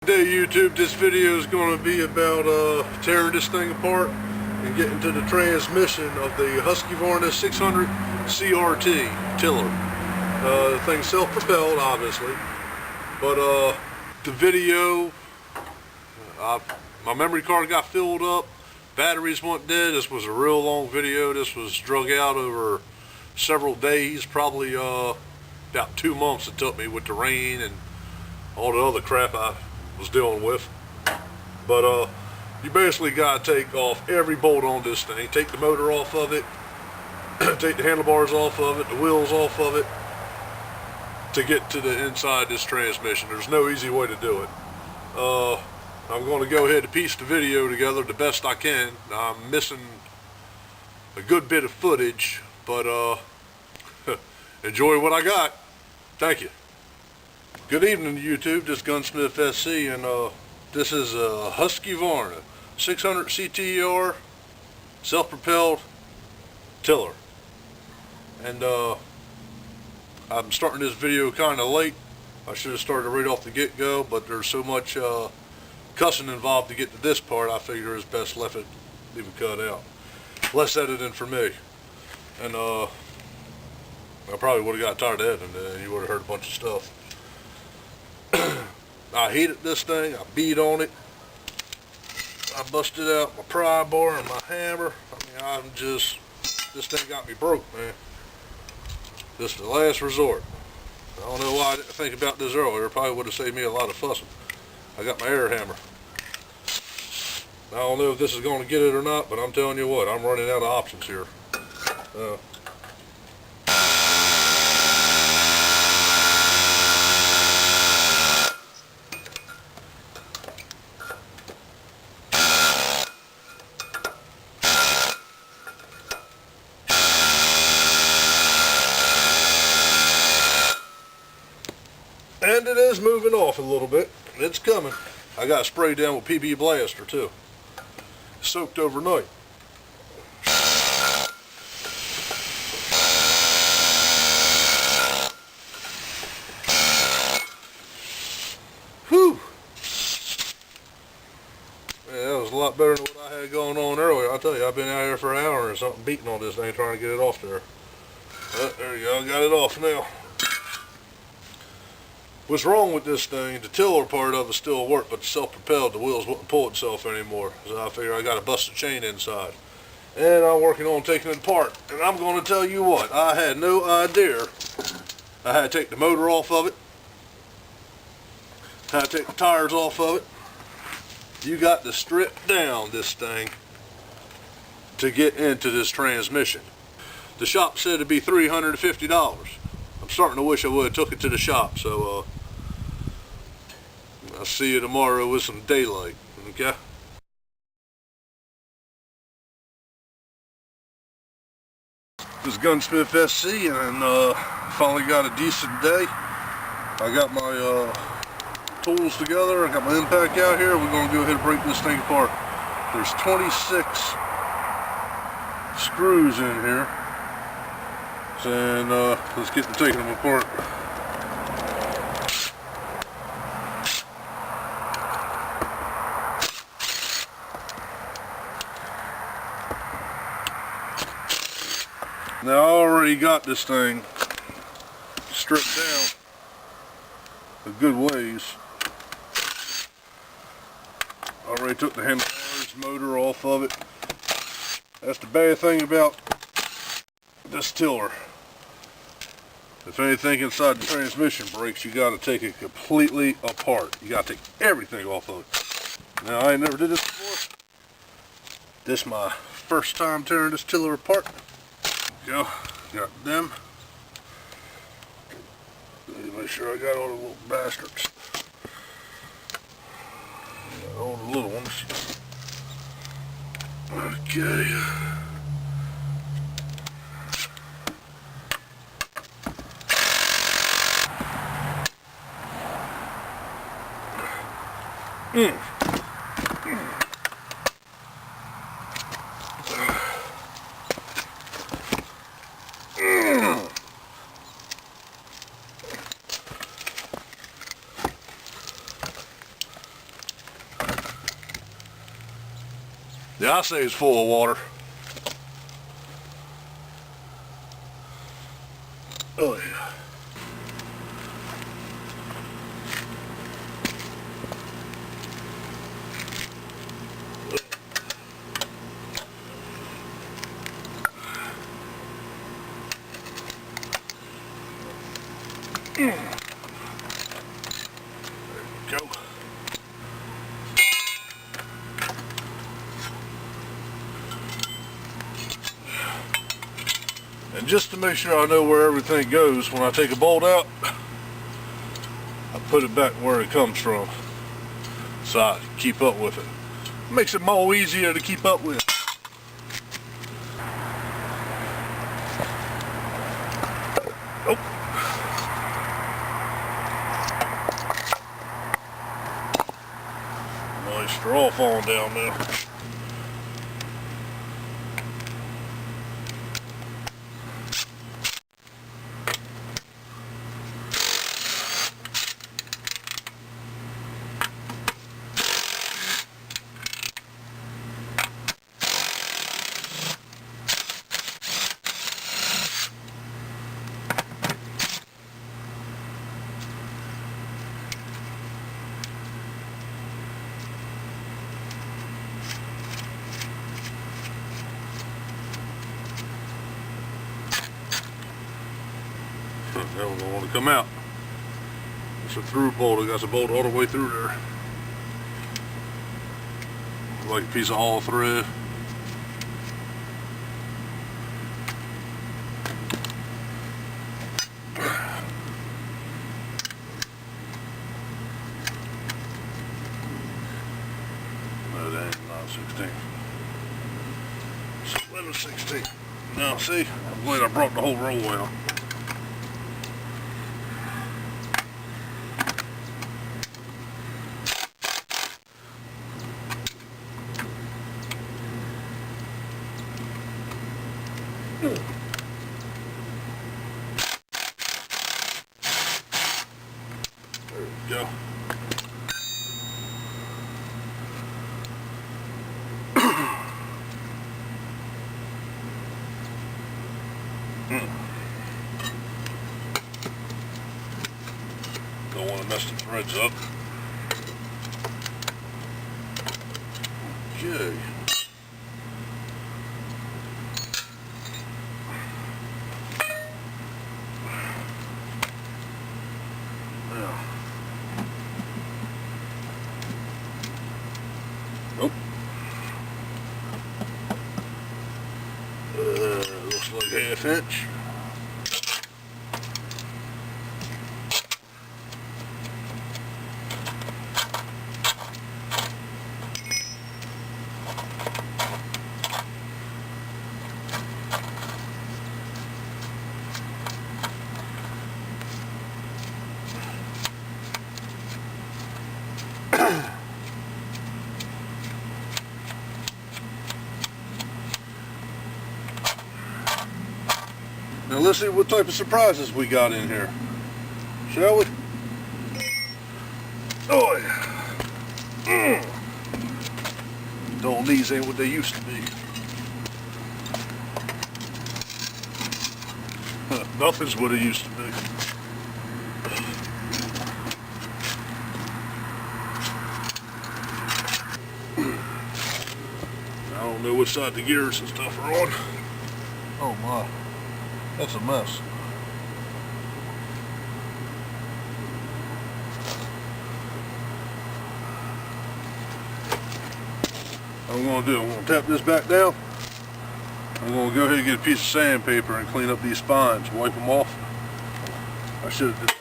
Today, YouTube, this video is going to be about tearing this thing apart and getting to the transmission of the Husqvarna 600 CRT tiller. The thing's self-propelled, obviously, but the video, my memory card got filled up, batteries went dead. This was a real long video. This was drug out over several days, probably about 2 months it took me with the rain and all the other crap I was dealing with. But you basically got to take off every bolt on this thing, take the motor off of it, take the handlebars off of it, the wheels off of it, to get to the inside this transmission. There's no easy way to do it. I'm going to go ahead and piece the video together the best I can. I'm missing a good bit of footage, but enjoy what I got. Thank you. Good evening, YouTube. This is Gunsmith SC, and this is a Husqvarna 600 CTR self-propelled tiller. And I'm starting this video kind of late. I should have started right off the get-go, but there's so much cussing involved to get to this part, I figure it's best leave it cut out. Less editing for me. And I probably would have got tired of editing, and you would have heard a bunch of stuff. I heated this thing, I beat on it, I busted out my pry bar and my hammer. I mean, this thing got me broke, man. This is the last resort. I don't know why I didn't think about this earlier. It probably would have saved me a lot of fussing. I got my air hammer. I don't know if this is going to get it or not, but I'm telling you what, I'm running out of options here. And it is moving off a little bit. It's coming. I got sprayed down with PB Blaster too. Soaked overnight. Whew. Yeah, that was a lot better than what I had going on earlier. I'll tell you, I've been out here for an hour or something beating on this thing trying to get it off there. But there you go, got it off now. What's wrong with this thing, the tiller part of it still worked, but the self-propelled, the wheels wouldn't pull itself anymore. So I figure I got to bust the chain inside. And I'm working on taking it apart. And I'm going to tell you what, I had no idea. I had to take the motor off of it. I had to take the tires off of it. You got to strip down this thing to get into this transmission. The shop said it'd be $350. I'm starting to wish I would have took it to the shop, so I'll see you tomorrow with some daylight, okay? This is Gunsmith SC, and finally got a decent day. I got my tools together, I got my impact out here. We're going to go ahead and break this thing apart. There's 26 screws in here. And let's get to taking them apart. Now I already got this thing stripped down a good ways. I already took the handlebars, motor off of it. That's the bad thing about this tiller. If anything inside the transmission breaks, you got to take it completely apart. You got to take everything off of it. Now, I ain't never did this before. This is my first time tearing this tiller apart. Go, got them. Make sure I got all the little bastards. Got all the little ones. Okay. Yeah, I say it's full of water. Oh yeah. There you go. And just to make sure I know where everything goes, when I take a bolt out, I put it back where it comes from, so I can keep up with it. Makes it more easier to keep up with. Oh. Nice straw falling down there. That one don't want to come out. It's a through bolt. It got a bolt all the way through there. Like a piece of all thread. No, that ain't not 16. So 11/16. Now see, I'm glad I brought the whole roll out. There we go. Don't want to mess the threads up. Okay. Now. Nope. Looks like ½ inch. Now let's see what type of surprises we got in here, shall we? Oh yeah. These ain't what they used to be. Nothing's what it used to be. I don't know which side the gears and stuff are on. Oh my, that's a mess. What I'm going to do, I'm going to tap this back down. I'm going to go ahead and get a piece of sandpaper and clean up these spines, wipe them off. I should have did that.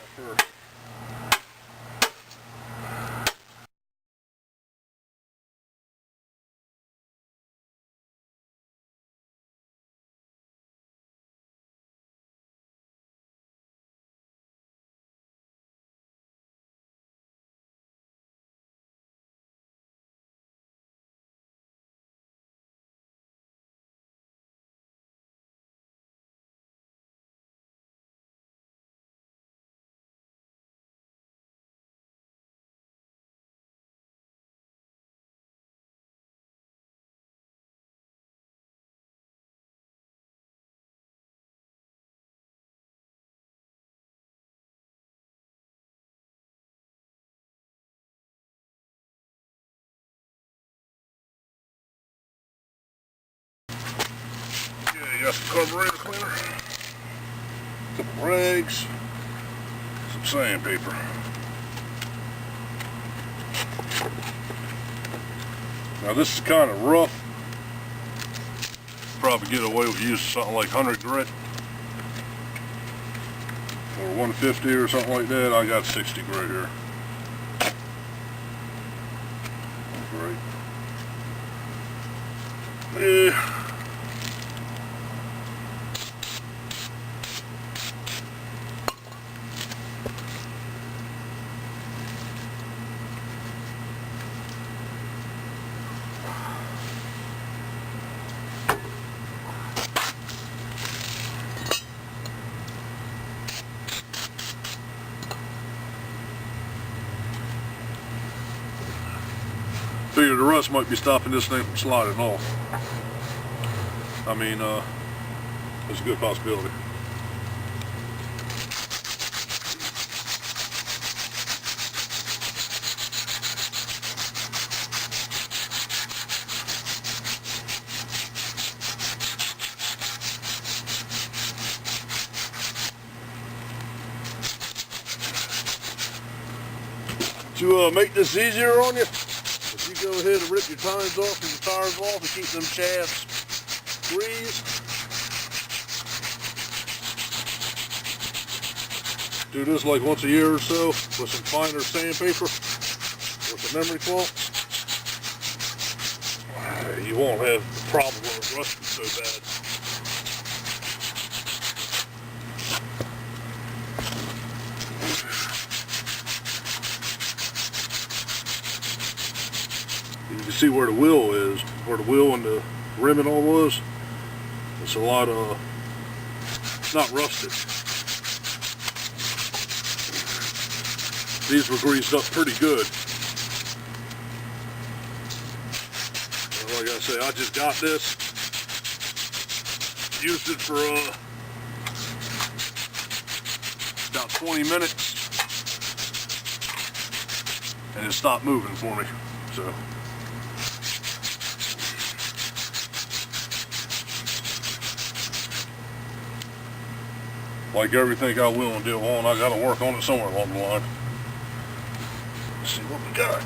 got some carburetor cleaner, a couple rags, some sandpaper. Now this is kind of rough. Probably get away with using something like 100 grit or 150 or something like that. I got 60 grit here. Great. Yeah. Figure the rust might be stopping this thing from sliding off. I mean, there's a good possibility. To make this easier on you, you go ahead and rip your tines off and your tires off and keep them shafts greased. Do this like once a year or so with some finer sandpaper with a memory cloth. You won't have the problem of it rusting so bad. You can see where the wheel is, where the wheel and the rim and all was. It's a lot of, it's not rusted. These were greased up pretty good. Like I say, I just got this, used it for about 20 minutes, and it stopped moving for me. So. Like everything I will and deal on, I gotta work on it somewhere along the line. Let's see what we got.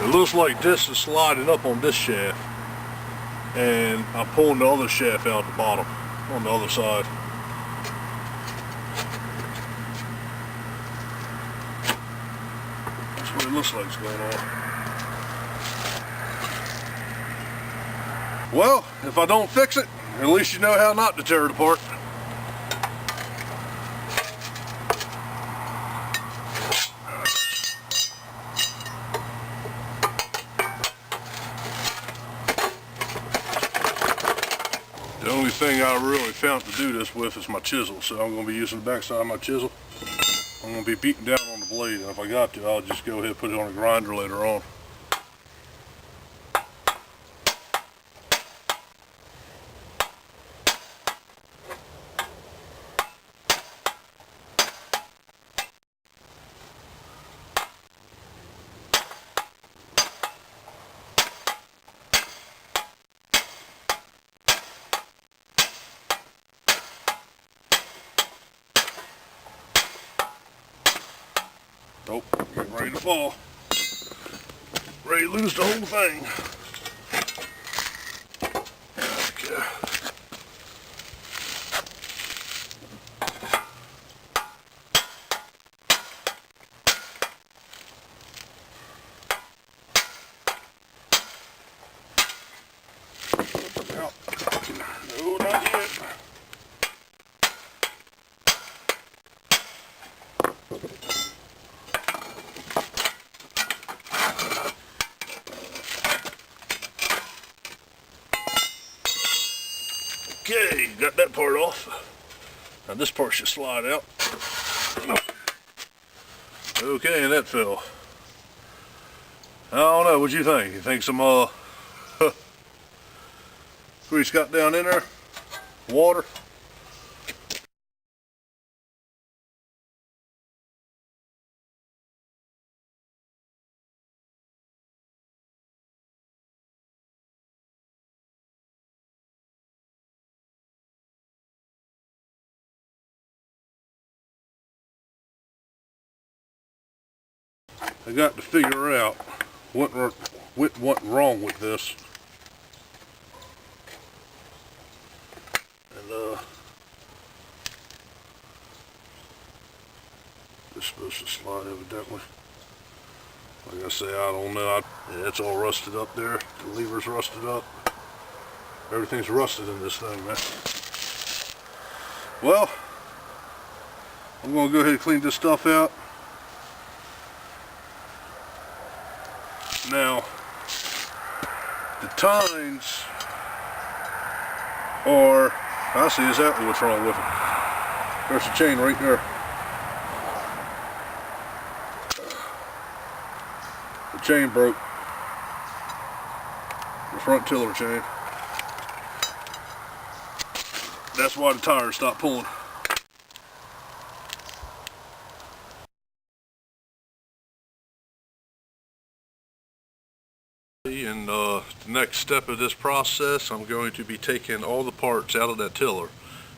It looks like this is sliding up on this shaft, and I'm pulling the other shaft out the bottom on the other side. That's what it looks like is going on. Well, if I don't fix it, at least you know how not to tear it apart. The only thing I really found to do this with is my chisel, so I'm going to be using the back side of my chisel. I'm going to be beating down on the blade, and if I got to, I'll just go ahead and put it on a grinder later on. Nope, getting ready to fall. Ready to lose the whole thing. Okay. Out. No, not yet. Okay, got that part off. Now this part should slide out. Okay, and that fell. I don't know, what you think? You think some grease got down in there? Water? I got to figure out what went wrong with this. And it's supposed to slide evidently. Like I say, I don't know. Yeah, it's all rusted up there. The lever's rusted up. Everything's rusted in this thing, man. Well, I'm gonna go ahead and clean this stuff out. Now, the tines are, I see exactly what's wrong with it. There's the chain right there. The chain broke. The front tiller chain. That's why the tires stopped pulling. And the next step of this process, I'm going to be taking all the parts out of that tiller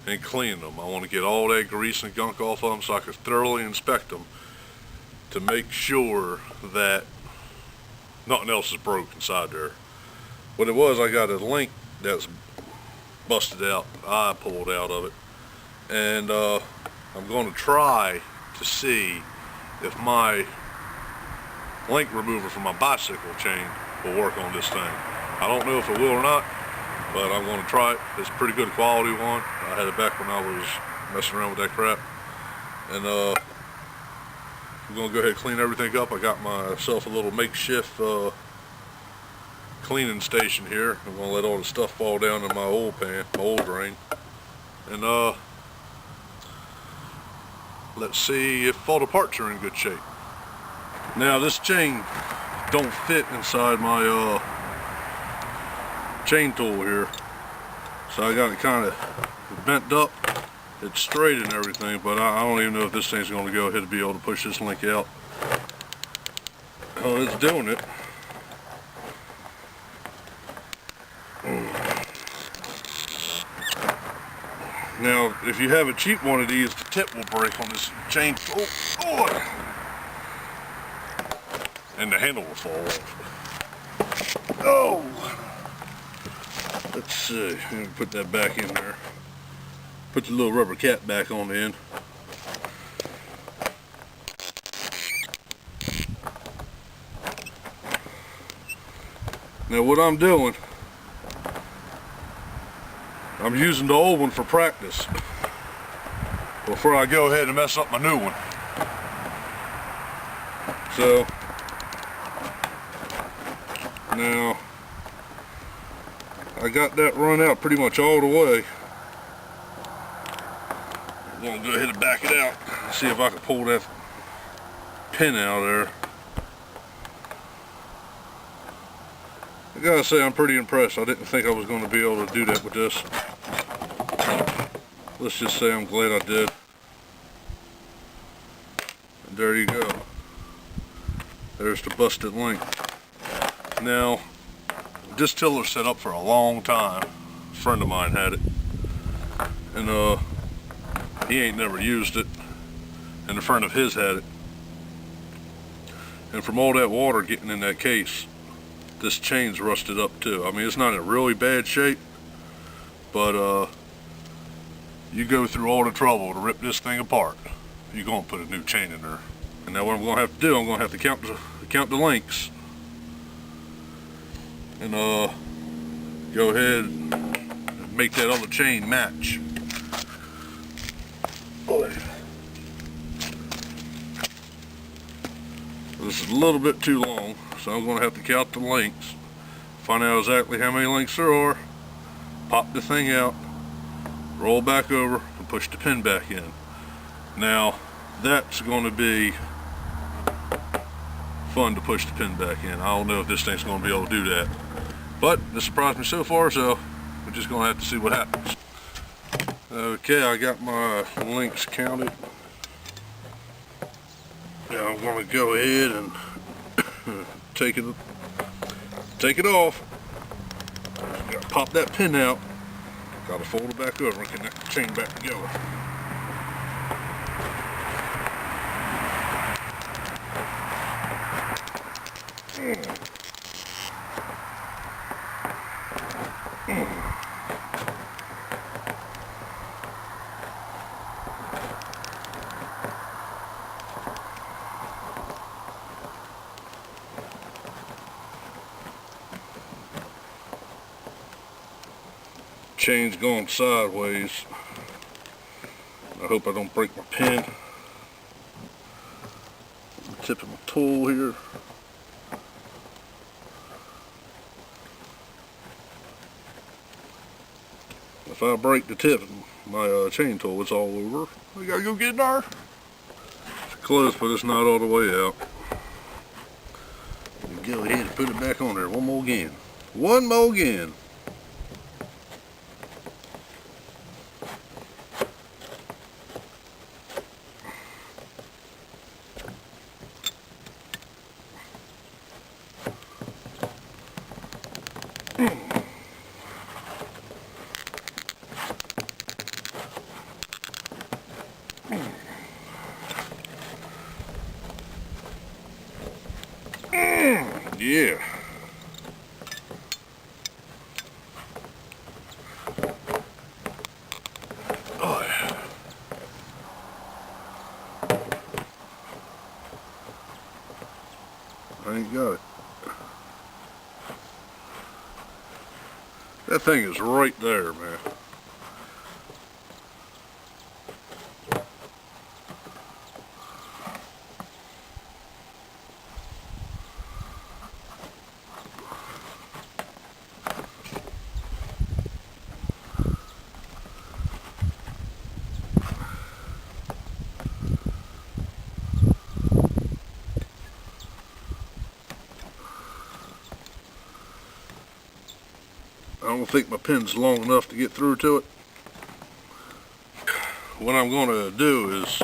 and cleaning them. I want to get all that grease and gunk off of them so I can thoroughly inspect them to make sure that nothing else is broke inside there. What it was, I got a link that's busted out. I pulled out of it, and I'm going to try to see if my link remover from my bicycle chain will work on this thing. I don't know if it will or not, but I'm going to try it. It's a pretty good quality one. I had it back when I was messing around with that crap. And I'm going to go ahead and clean everything up. I got myself a little makeshift cleaning station here. I'm going to let all the stuff fall down in my oil pan, my oil drain. And let's see if all the parts are in good shape. Now this chain don't fit inside my chain tool here, so I got it kind of bent up. It's straight and everything, but I don't even know if this thing's going to go ahead and be able to push this link out. Oh, it's doing it. Now, if you have a cheap one of these, the tip will break on this chain. Oh. And the handle will fall off. Oh! Let's see, let me put that back in there. Put the little rubber cap back on the end. Now what I'm doing, I'm using the old one for practice before I go ahead and mess up my new one. So, now, I got that run out pretty much all the way. I'm going to go ahead and back it out. See if I can pull that pin out there. I gotta say, I'm pretty impressed. I didn't think I was going to be able to do that with this. Let's just say I'm glad I did. And there you go. There's the busted link. Now, this tiller's set up for a long time. A friend of mine had it, and he ain't never used it, and a friend of his had it. And from all that water getting in that case, this chain's rusted up too. I mean, it's not in really bad shape, but you go through all the trouble to rip this thing apart, you're gonna put a new chain in there. And now what I'm gonna have to do, I'm gonna have to count the links, and go ahead and make that other chain match. This is a little bit too long, so I'm going to have to count the links, find out exactly how many links there are, pop the thing out, roll back over, and push the pin back in. Now, that's going to be fun to push the pin back in. I don't know if this thing's going to be able to do that, but this surprised me so far, so we're just going to have to see what happens. Okay, I got my links counted. Now I'm going to go ahead and take it off. Got to pop that pin out. Got to fold it back over and connect the chain back together. Chain's going sideways. I hope I don't break my pin. Tip of my tool here. If I break the tip of my chain tool, it's all over. I gotta go get in there. It's close, but it's not all the way out. Go ahead and put it back on there one more again. One more again. Yeah. Oh, yeah. I ain't got it. That thing is right there, man. I don't think my pin's long enough to get through to it. What I'm going to do is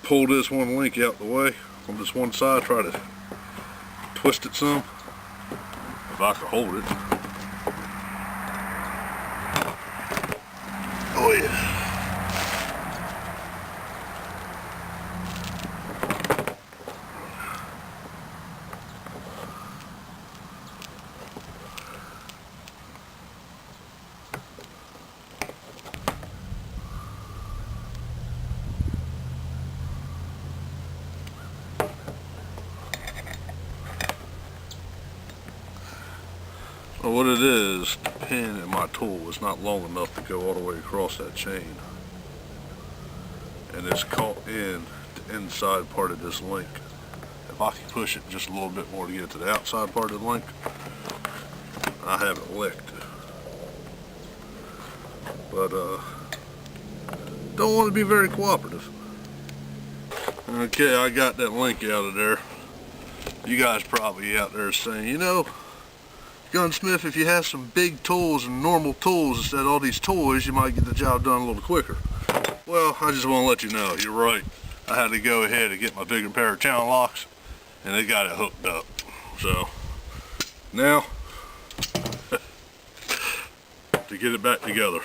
pull this one link out the way on this one side, try to twist it some, if I can hold it. Oh yeah. Well, what it is, the pin in my tool is not long enough to go all the way across that chain. And it's caught in the inside part of this link. If I can push it just a little bit more to get it to the outside part of the link, I have it licked. But, don't want to be very cooperative. Okay, I got that link out of there. You guys probably out there saying, you know, gunsmith, if you have some big tools and normal tools instead of all these toys, you might get the job done a little quicker. Well, I just want to let you know, you're right. I had to go ahead and get my bigger pair of channel locks, and they got it hooked up. So, now, to get it back together.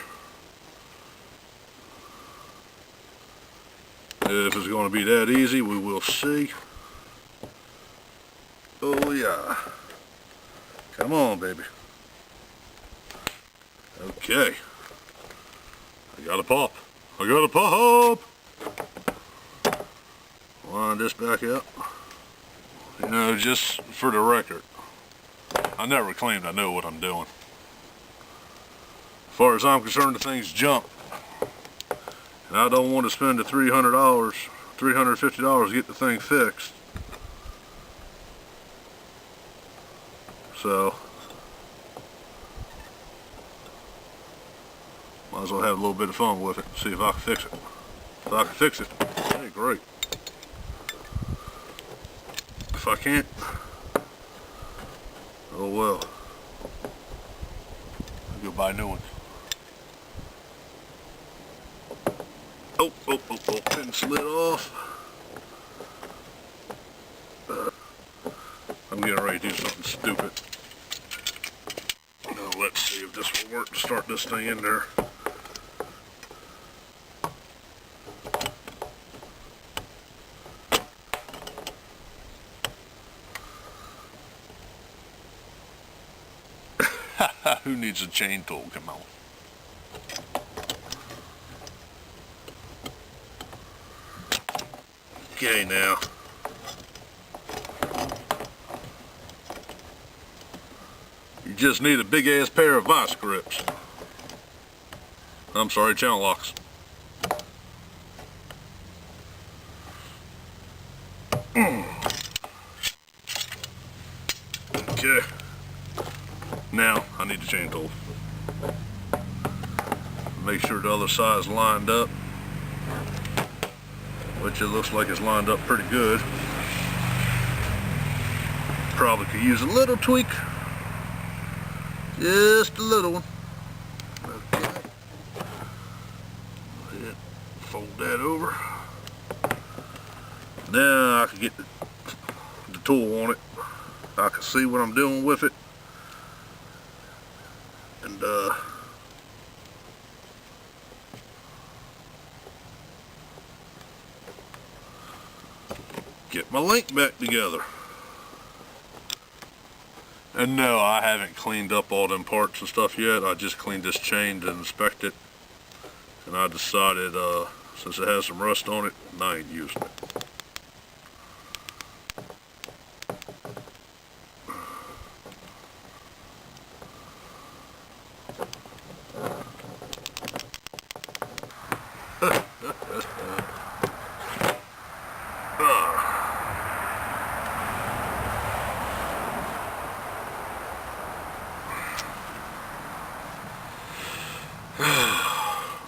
If it's going to be that easy, we will see. Oh yeah. Come on, baby. Okay. I got a pop. I got a pop! Line this back up. You know, just for the record, I never claimed I know what I'm doing. As far as I'm concerned, the thing's junk. And I don't want to spend the $300, $350 to get the thing fixed. So, might as well have a little bit of fun with it, see if I can fix it. If I can fix it, hey, great. can't. Oh well. I'll go buy new ones. Oh, pin slid off. I'm getting ready to do something stupid. Now let's see if this will work to start this thing in there. Who needs a chain tool? Come on. Okay, now. You just need a big ass pair of vice grips. I'm sorry, channel locks. Okay. Now I need the chain tool. Make sure the other side's lined up, which it looks like it's lined up pretty good. Probably could use a little tweak. Just a little one. Okay. Fold that over. Now I can get the tool on it. I can see what I'm doing with it. And get my link back together. And no, I haven't cleaned up all them parts and stuff yet. I just cleaned this chain to inspect it. And I decided, since it has some rust on it, I ain't using it.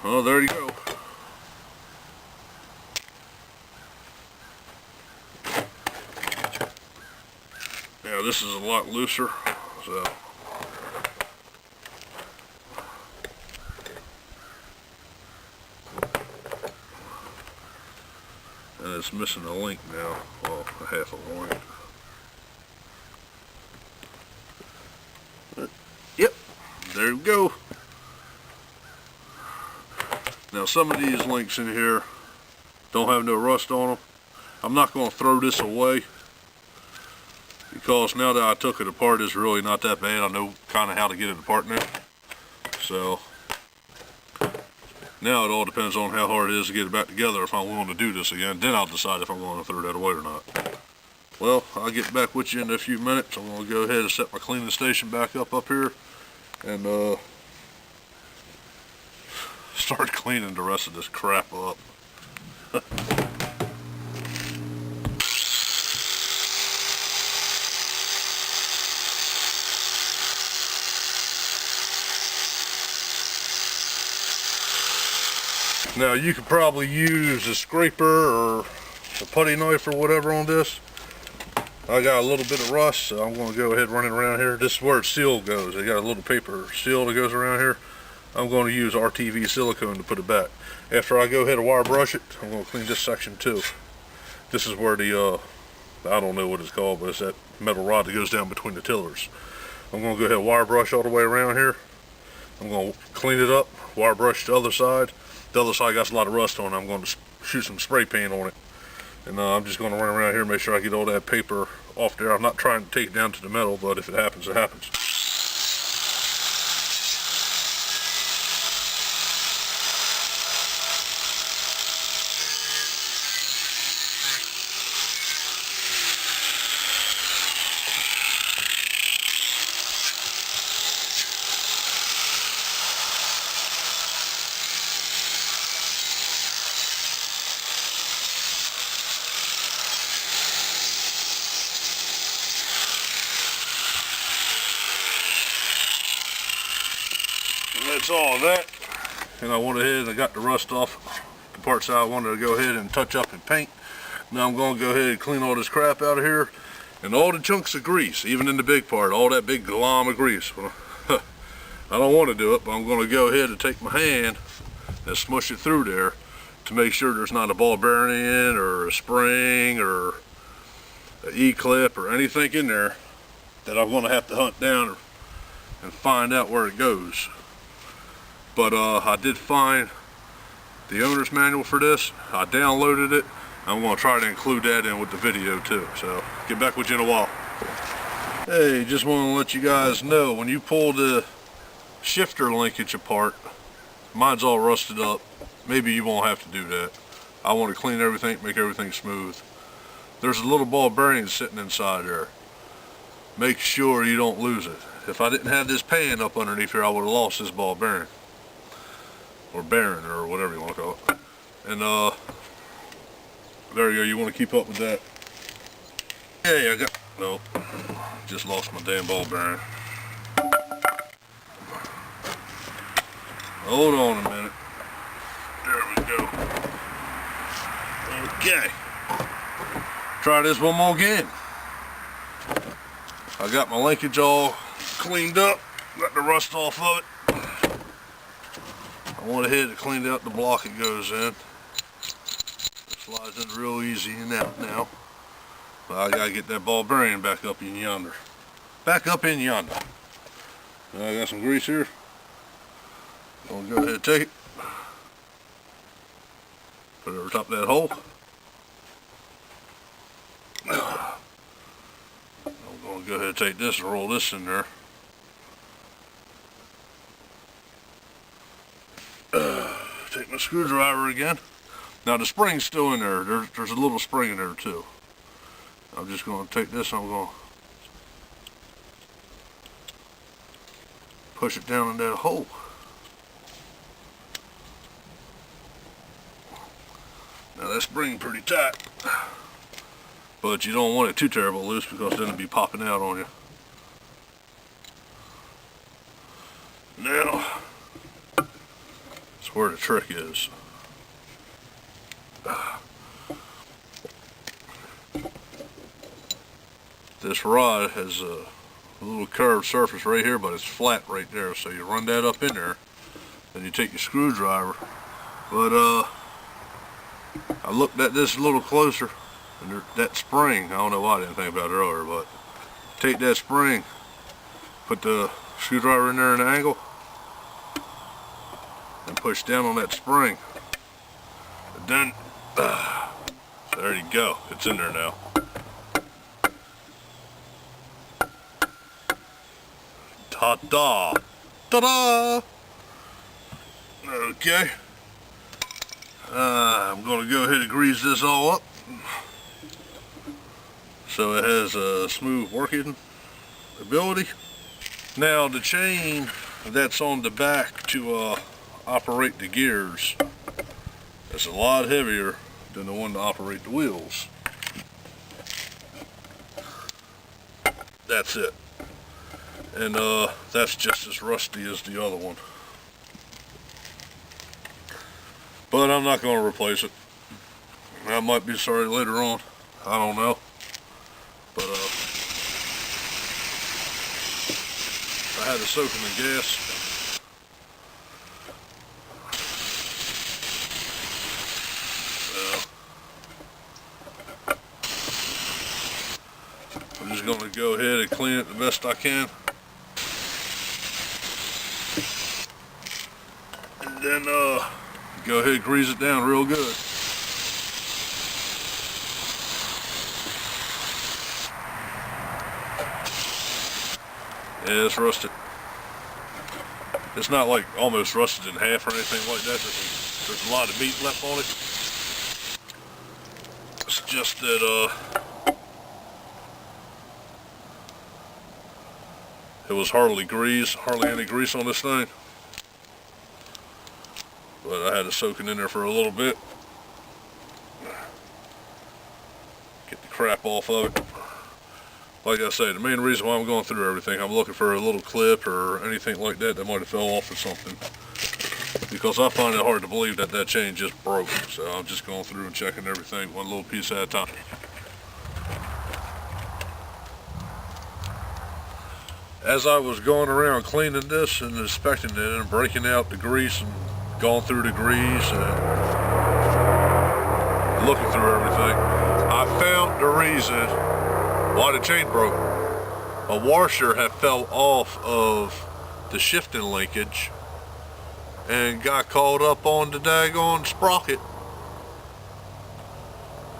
Well, there you go. Now this is a lot looser, so and it's missing a link now. Well, a half of a link. But, yep, there we go. Now some of these links in here don't have no rust on them. I'm not going to throw this away because now that I took it apart, it's really not that bad. I know kind of how to get it apart now. So now it all depends on how hard it is to get it back together. If I'm willing to do this again, then I'll decide if I'm going to throw that away or not. Well, I'll get back with you in a few minutes. I'm going to go ahead and set my cleaning station back up here and start cleaning the rest of this crap up. Now you could probably use a scraper or a putty knife or whatever on this. I got a little bit of rust, so I'm going to go ahead and run it around here. This is where its seal goes. They got a little paper seal that goes around here. I'm going to use RTV silicone to put it back. After I go ahead and wire brush it, I'm going to clean this section too. This is where the, I don't know what it's called, but it's that metal rod that goes down between the tillers. I'm going to go ahead and wire brush all the way around here. I'm going to clean it up, wire brush the other side. The other side got a lot of rust on it. I'm going to shoot some spray paint on it. And I'm just going to run around here and make sure I get all that paper off there. I'm not trying to take it down to the metal, but if it happens, it happens. That's all of that, and I went ahead and I got the rust off the parts that I wanted to go ahead and touch up and paint. Now I'm going to go ahead and clean all this crap out of here, and all the chunks of grease, even in the big part, all that big glom of grease. Well, I don't want to do it, but I'm going to go ahead and take my hand and smush it through there to make sure there's not a ball bearing or a spring or an E-clip or anything in there that I'm going to have to hunt down and find out where it goes. But I did find the owner's manual for this. I downloaded it. I'm going to try to include that in with the video too. So get back with you in a while. Hey, just want to let you guys know, when you pull the shifter linkage apart, mine's all rusted up. Maybe you won't have to do that. I want to clean everything, make everything smooth. There's a little ball bearing sitting inside there. Make sure you don't lose it. If I didn't have this pan up underneath here, I would have lost this ball bearing. Or bearing, or whatever you want to call it. And there you go, you want to keep up with that. Hey, no, just lost my damn ball bearing. Hold on a minute. There we go. Okay. Try this one more again. I got my linkage all cleaned up, got the rust off of it. I went ahead and cleaned out the block it goes in. It slides in real easy and out now. But I gotta get that ball bearing back up in yonder. Back up in yonder. Now I got some grease here. I'm gonna go ahead and take it. Put it over top of that hole. I'm gonna go ahead and take this and roll this in there. Take my screwdriver again. Now the spring's still in there. There's a little spring in there too. I'm just going to take this, I'm going to push it down in that hole. Now that spring's pretty tight, but you don't want it too terrible loose because then it'll be popping out on you. Now, that's where the trick is. This rod has a little curved surface right here, but it's flat right there. So you run that up in there, then you take your screwdriver. But I looked at this a little closer, and that spring, I don't know why I didn't think about it earlier, but take that spring, put the screwdriver in there at an angle, and push down on that spring. And then, there you go, it's in there now. Ta-da! Ta-da! Okay. I'm going to go ahead and grease this all up so it has a smooth working ability. Now the chain that's on the back to operate the gears is a lot heavier than the one to operate the wheels. That's it. And that's just as rusty as the other one. But I'm not going to replace it. I might be sorry later on. I don't know. But I had to soak them in gas. I'm just going to go ahead and clean it the best I can. And then go ahead and grease it down real good. Yeah, it's rusted. It's not like almost rusted in half or anything like that. There's a lot of meat left on it. It's just that it was hardly any grease on this thing. But I had to soak it in there for a little bit. Get the crap off of it. Like I say, the main reason why I'm going through everything, I'm looking for a little clip or anything like that might have fell off or something. Because I find it hard to believe that that chain just broke. So I'm just going through and checking everything one little piece at a time. as I was going around cleaning this and inspecting it and breaking out the grease and going through the grease and looking through everything, I found the reason why the chain broke. A washer had fell off of the shifting linkage and got caught up on the daggone sprocket,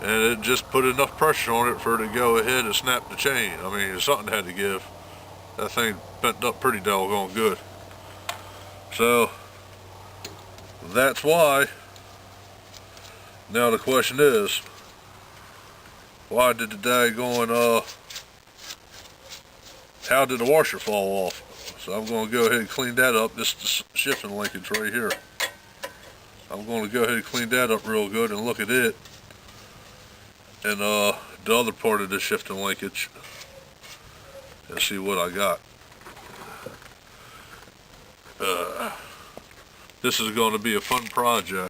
and it just put enough pressure on it for it to go ahead and snap the chain. I mean, something had to give. That thing bent up pretty doggone good. So that's why. Now the question is, why did the daggone how did the washer fall off? So I'm going to go ahead and clean that up. This is the shifting linkage right here. I'm going to go ahead and clean that up real good and look at it and the other part of the shifting linkage and see what I got. This is going to be a fun project.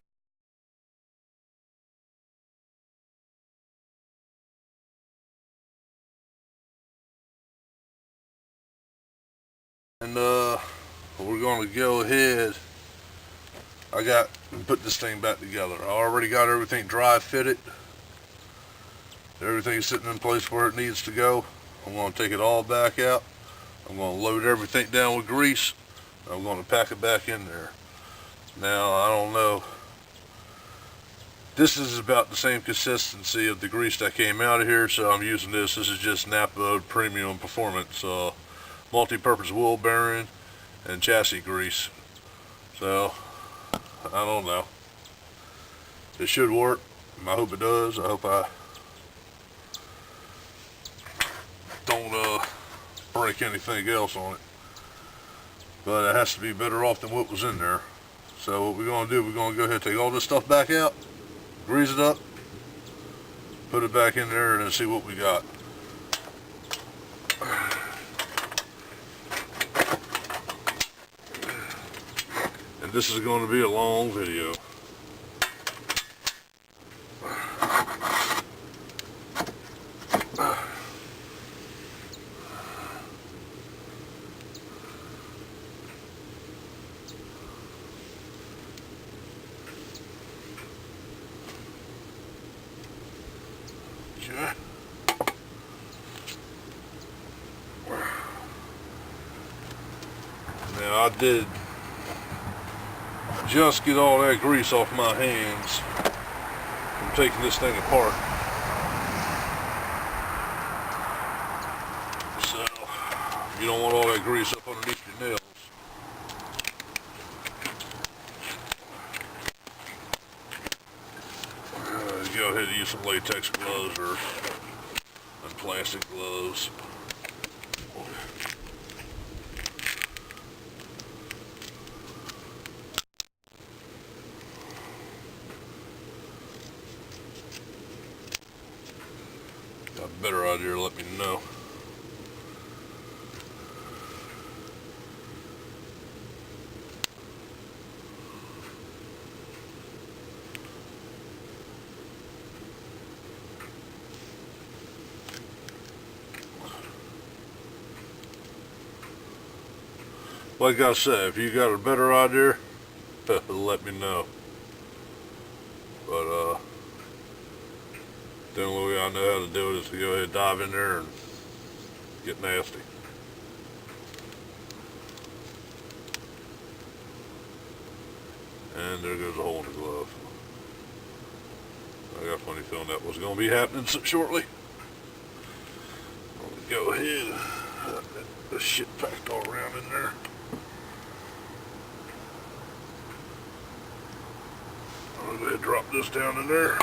And we're going to go ahead. I got to put this thing back together. I already got everything dry fitted. Everything's sitting in place where it needs to go. I'm going to take it all back out. I'm going to load everything down with grease. I'm going to pack it back in there. Now, I don't know. This is about the same consistency of the grease that came out of here, so I'm using this. This is just Napa Premium Performance multi-purpose wheel bearing and chassis grease. So, I don't know. It should work. I hope it does. I hope I don't break anything else on it. But it has to be better off than what was in there. So what we're going to do, we're going to go ahead and take all this stuff back out, grease it up, put it back in there, and then see what we got. And this is going to be a long video. Now I did just get all that grease off my hands from taking this thing apart. So you don't want all that grease up underneath your nails. Go ahead and use some latex gloves or plastic gloves. Got a better idea, let me know. Like I said, if you got a better idea, let me know. But the only way I know how to do it is to go ahead and dive in there and get nasty. And there goes a hole in the glove. I got a funny feeling that was going to be happening shortly. I'm going to go ahead and get this shit packed all around in there. I'm going to drop this down in there.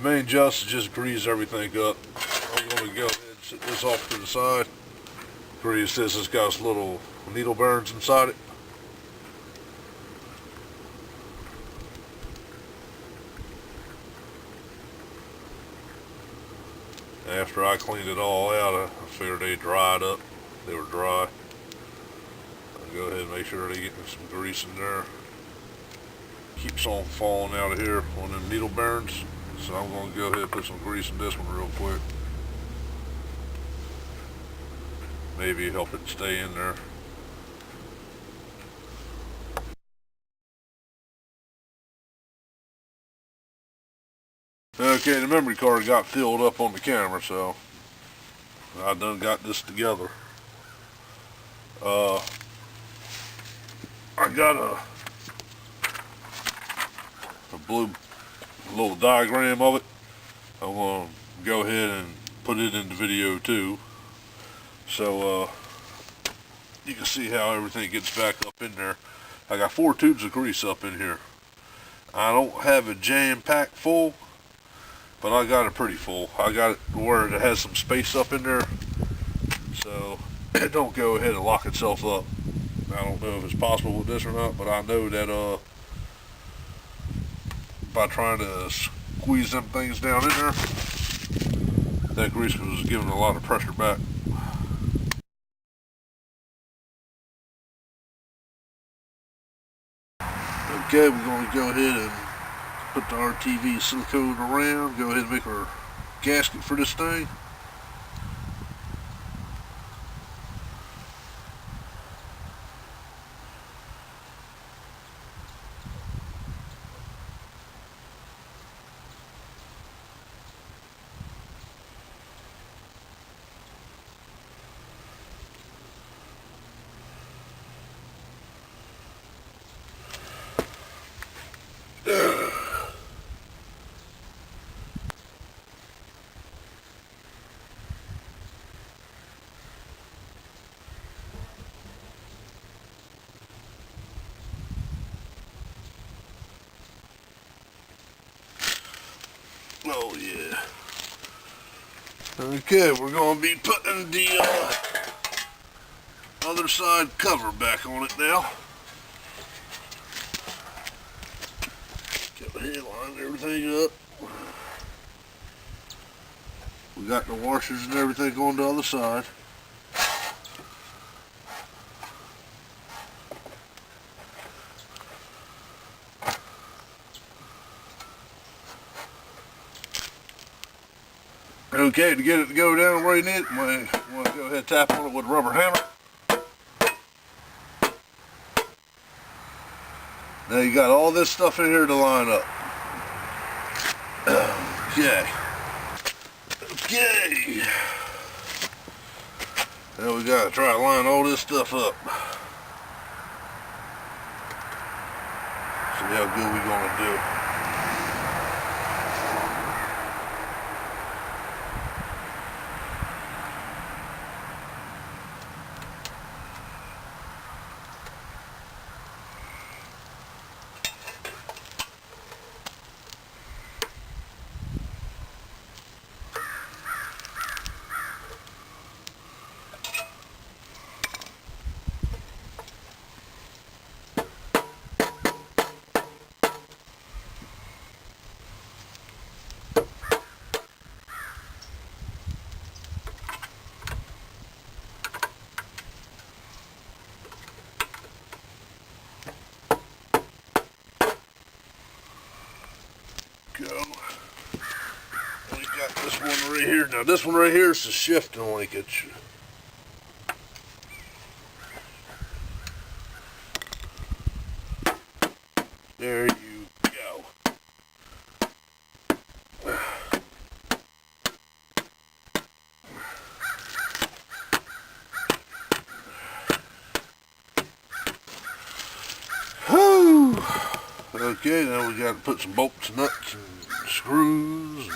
main just is just grease everything up. I'm going to go ahead and set this off to the side. Grease this, it's got some little needle burns inside it. After I cleaned it all out, I figured they dried up. They were dry. I'll go ahead and make sure they get some grease in there. Keeps on falling out of here on them needle burns. So I'm going to go ahead and put some grease in this one real quick. Maybe help it stay in there. Okay, the memory card got filled up on the camera, so I done got this together. I got a blue little diagram of it. I'm going to go ahead and put it in the video too, so you can see how everything gets back up in there. I got 4 tubes of grease up in here. I don't have it jam-packed full, but I got it pretty full. I got it where it has some space up in there, so it don't go ahead and lock itself up. I don't know if it's possible with this or not, but I know that by trying to squeeze them things down in there, that grease was giving a lot of pressure back. Okay, we're going to go ahead and put the RTV silicone around, go ahead and make our gasket for this thing. Oh yeah. Okay, we're going to be putting the other side cover back on it now. Go ahead, line everything up. We got the washers and everything on the other side. Okay, to get it to go down where you need it, we want to go ahead and tap on it with a rubber hammer. Now you got all this stuff in here to line up. Okay. Okay. Now we got to try to line all this stuff up. See how good we're going to do. Go. We got this one right here. Now this one right here is the shifting linkage. There you go. Whew. Okay, now we got to put some bolts, nuts, and screws.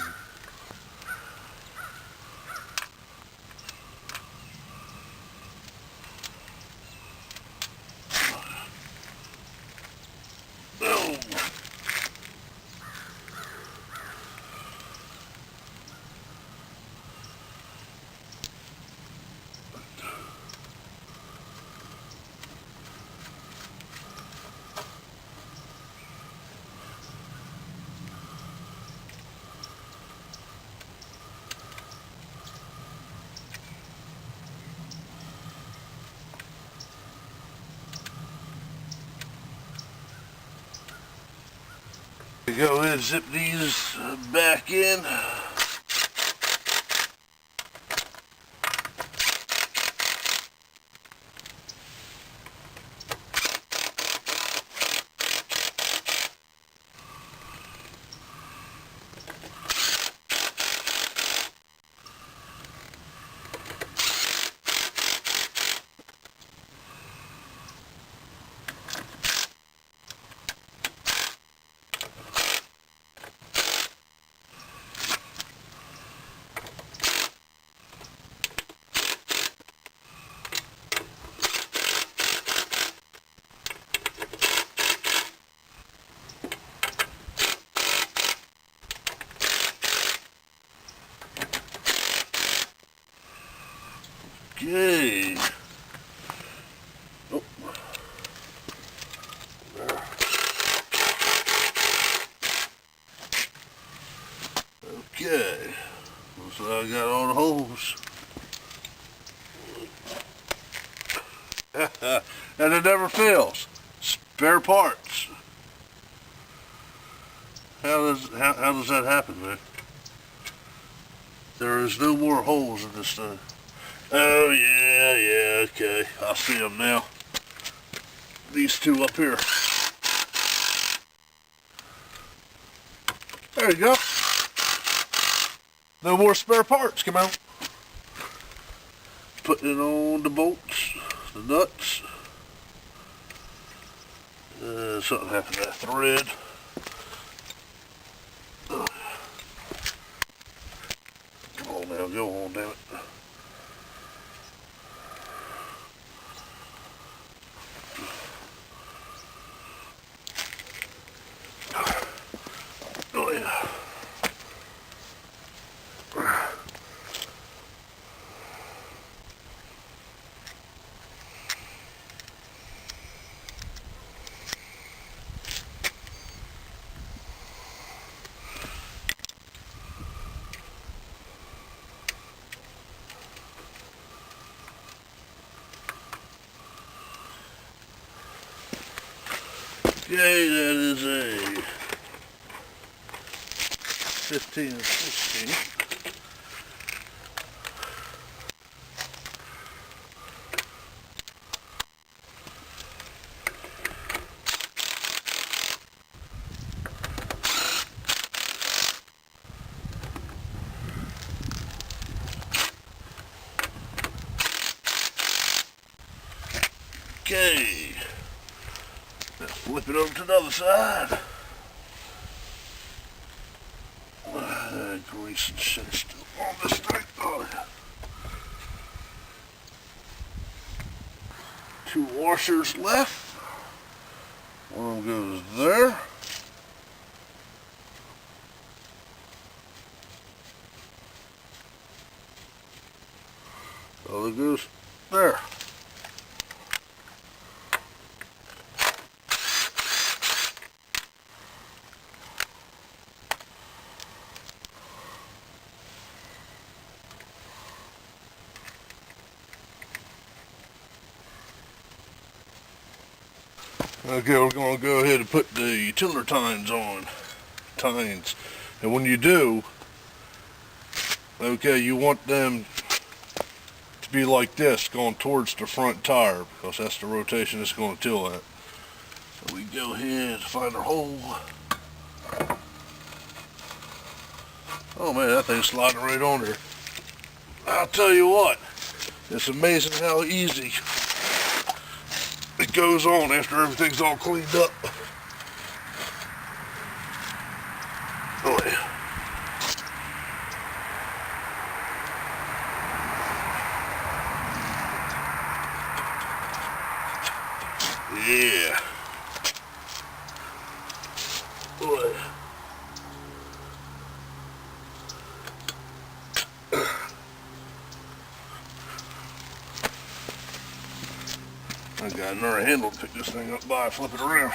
Go ahead and zip these back in. Okay. Oh. There. Okay. So I got all the holes. And it never fails. Spare parts. How does that happen, man? There is no more holes in this thing. Oh yeah, okay. I see them now. These two up here. There you go. No more spare parts. Come out. Putting it on the bolts, the nuts. Something happened to that thread. Come on now, go on, damn it. Oh yeah. Okay, that is a 15 and 16. Okay. Let's flip it over to the other side. Grease and shit still on this thing. Oh, yeah. 2 washers left. One of them goes there. The other goes there. Okay, we're going to go ahead and put the tiller tines on. And when you do, okay, you want them to be like this, going towards the front tire, because that's the rotation it's going to tilt at. So we go ahead and find our hole. Oh man, that thing's sliding right on there. I'll tell you what, it's amazing how easy it goes on after everything's all cleaned up. Oh yeah. Yeah. Oh yeah. I got another handle to pick this thing up by, flip it around.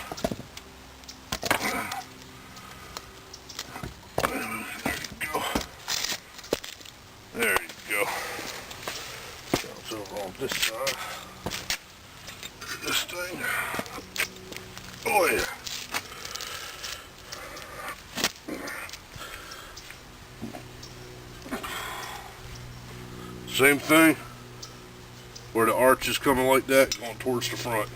There you go. Bounce over on this side. This thing. Oh yeah. Same thing, where the arch is coming like that, going towards the front.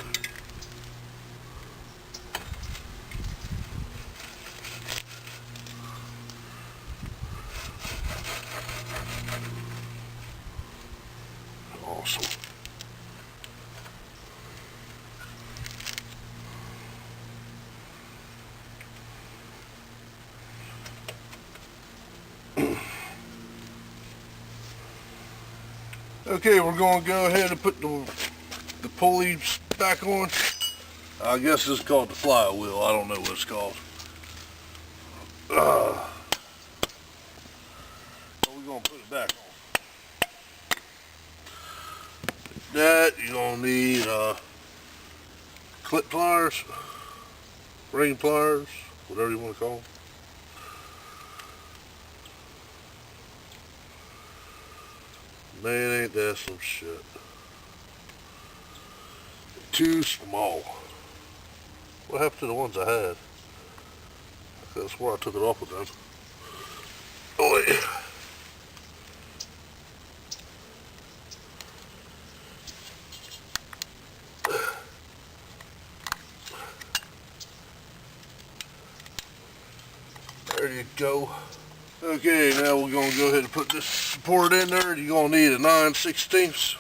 Awesome. Okay, we're going to go ahead and put the pulleys back on. I guess this is called the flywheel. I don't know what it's called. So we're going to put it back on. That, you're going to need clip pliers, ring pliers, whatever you want to call them. Man, ain't that some shit. Too small. What happened to the ones I had? That's where I took it off with them. Oh, yeah. There you go. Okay, now we're going to go ahead and put this support in there. You're going to need a 9/16.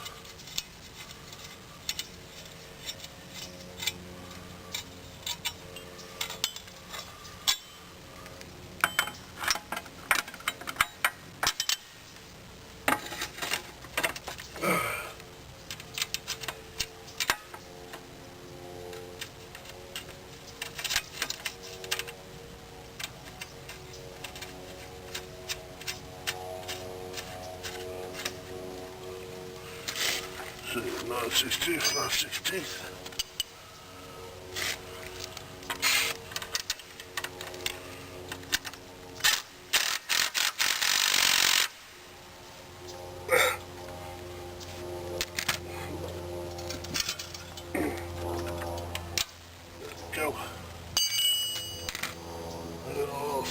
So 9/16, 9/16. Go. Get it off.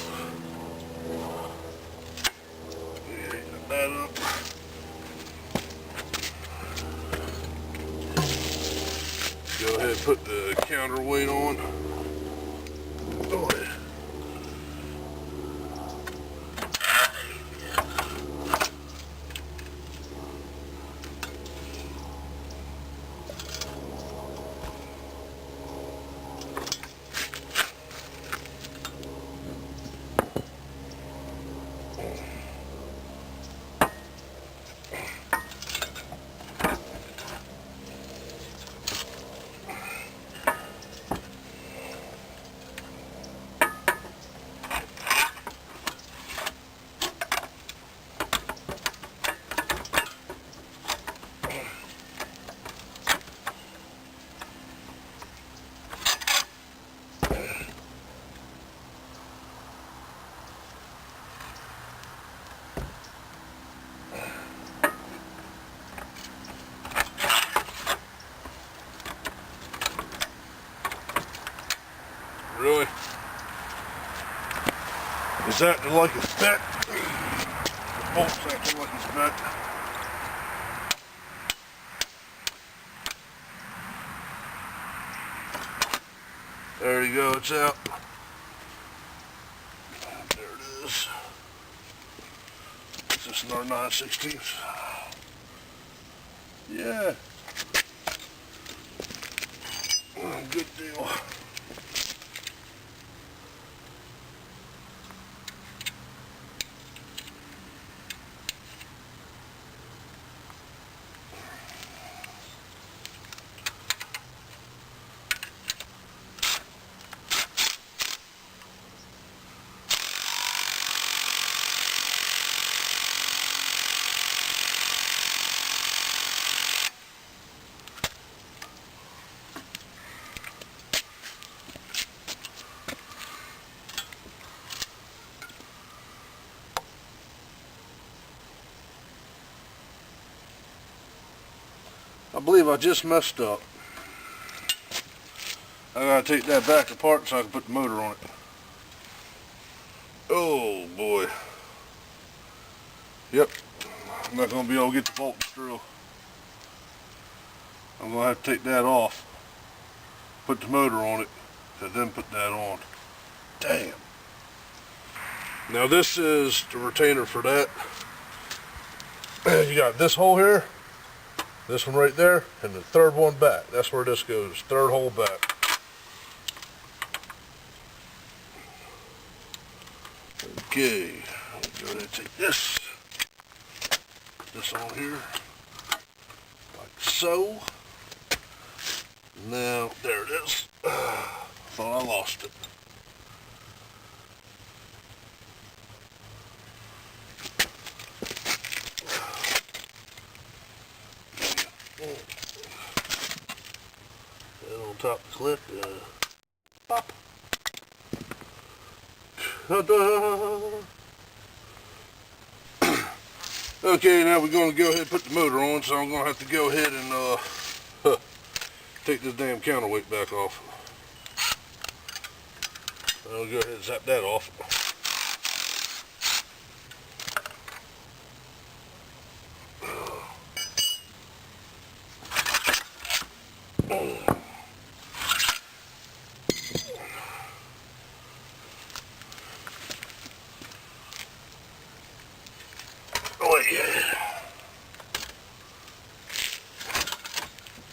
Get that up. Go ahead and put the counterweight on. Oh, yeah. Really? Is acting like it's bent? The bolt's acting like it's bent. There you go, it's out. There it is. Is this another 9/16? Yeah. Good deal. I believe I just messed up. I gotta take that back apart so I can put the motor on it. Oh boy. Yep. I'm not going to be able to get the bolts through. I'm going to have to take that off, put the motor on it, and then put that on. Damn. Now this is the retainer for that. You got this hole here, this one right there, and the third one back. That's where this goes, third hole back. Okay, I'll go ahead and take this. Put this on here, like so. Now, there it is. Thought I lost it. And on top of the clip, pop. Okay, now we're going to go ahead and put the motor on, so I'm going to have to go ahead and take this damn counterweight back off. I'll go ahead and zap that off.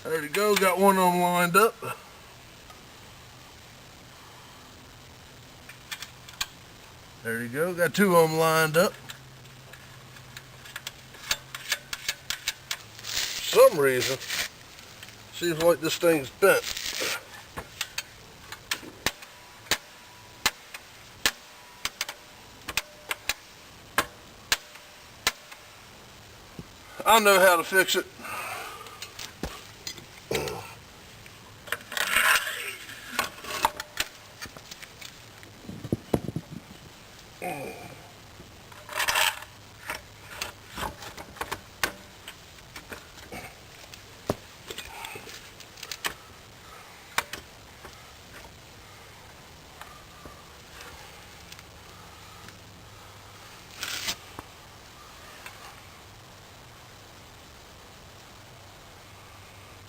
There you go, got one of them lined up. There you go, got two of them lined up. For some reason, seems like this thing's bent. I know how to fix it.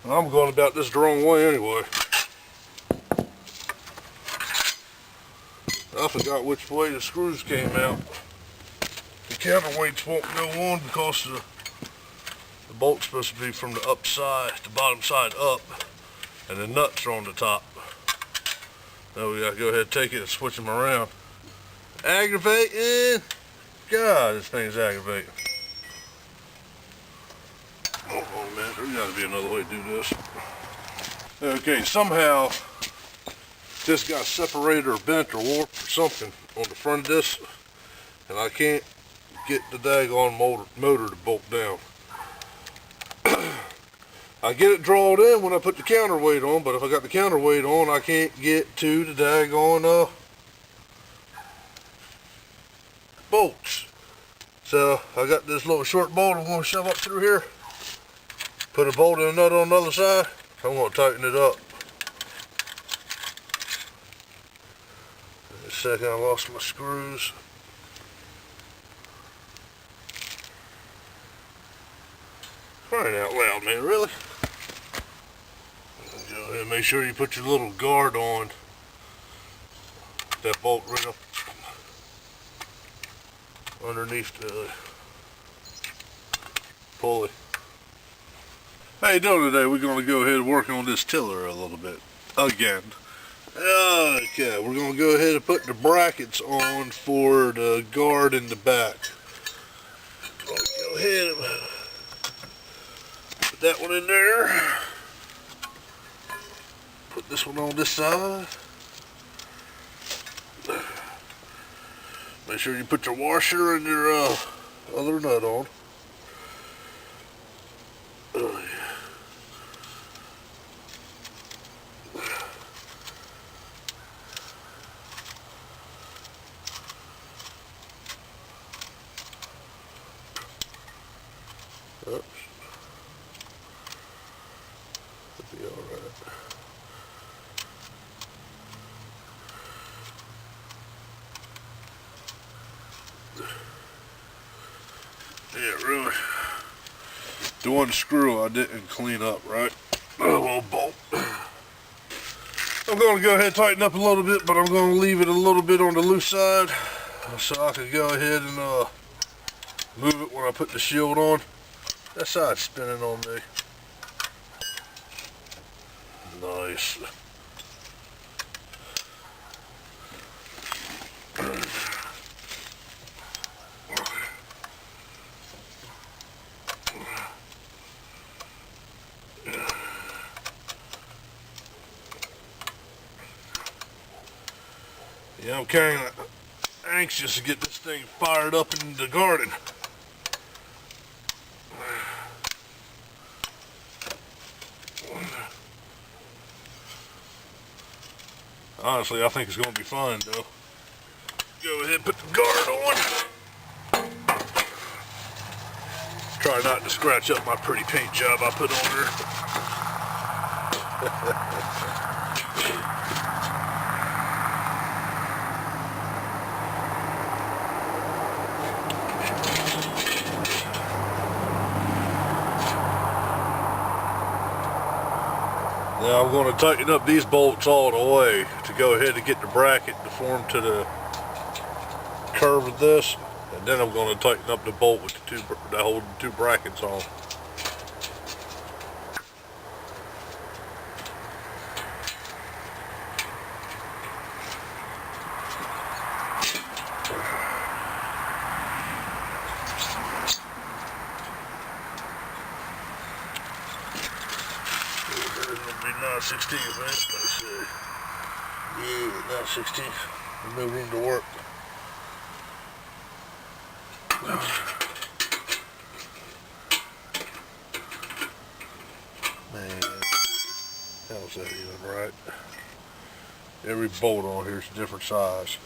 I'm going about this the wrong way anyway. I forgot which way the screws came out. The counterweights won't go on because the bolt's supposed to be from the upside, the bottom side up, and the nuts are on the top. Now we gotta go ahead and take it and switch them around. Aggravating! God, this thing's aggravating. Oh man, there's gotta be another way to do this. Okay, somehow this got separated or bent or warped or something on the front of this, and I can't get the daggone motor to bolt down. I get it drawn in when I put the counterweight on, but if I got the counterweight on, I can't get to the daggone bolts. So I got this little short bolt I'm going to shove up through here. Put a bolt and a nut on the other side. I'm going to tighten it up. In a second, I lost my screws. Crying out loud, man, really? Go ahead and make sure you put your little guard on that bolt right up underneath the pulley. How you doing today? We're going to go ahead and work on this tiller a little bit again. Okay, we're going to go ahead and put the brackets on for the guard in the back. Go ahead and put that one in there. Put this one on this side. Make sure you put your washer and your other nut on. Oops. Should be all right. Yeah, really. The one screw I didn't clean up, right? A little bolt. I'm going to go ahead and tighten up a little bit, but I'm going to leave it a little bit on the loose side so I can go ahead and move it when I put the shield on. That side's spinning on me. Nice. Yeah, I'm kind of anxious to get this thing fired up in the garden. Honestly, I think it's going to be fun, though. Go ahead and put the guard on. Try not to scratch up my pretty paint job I put on there. Now I'm going to tighten up these bolts all the way to go ahead and get the bracket to form to the curve of this, and then I'm going to tighten up the bolt with the that hold the two brackets on. Be 9/16, man. Let's see. Yeah, 9/16. No room to work. Man, how's that even right? Every bolt on here is a different size.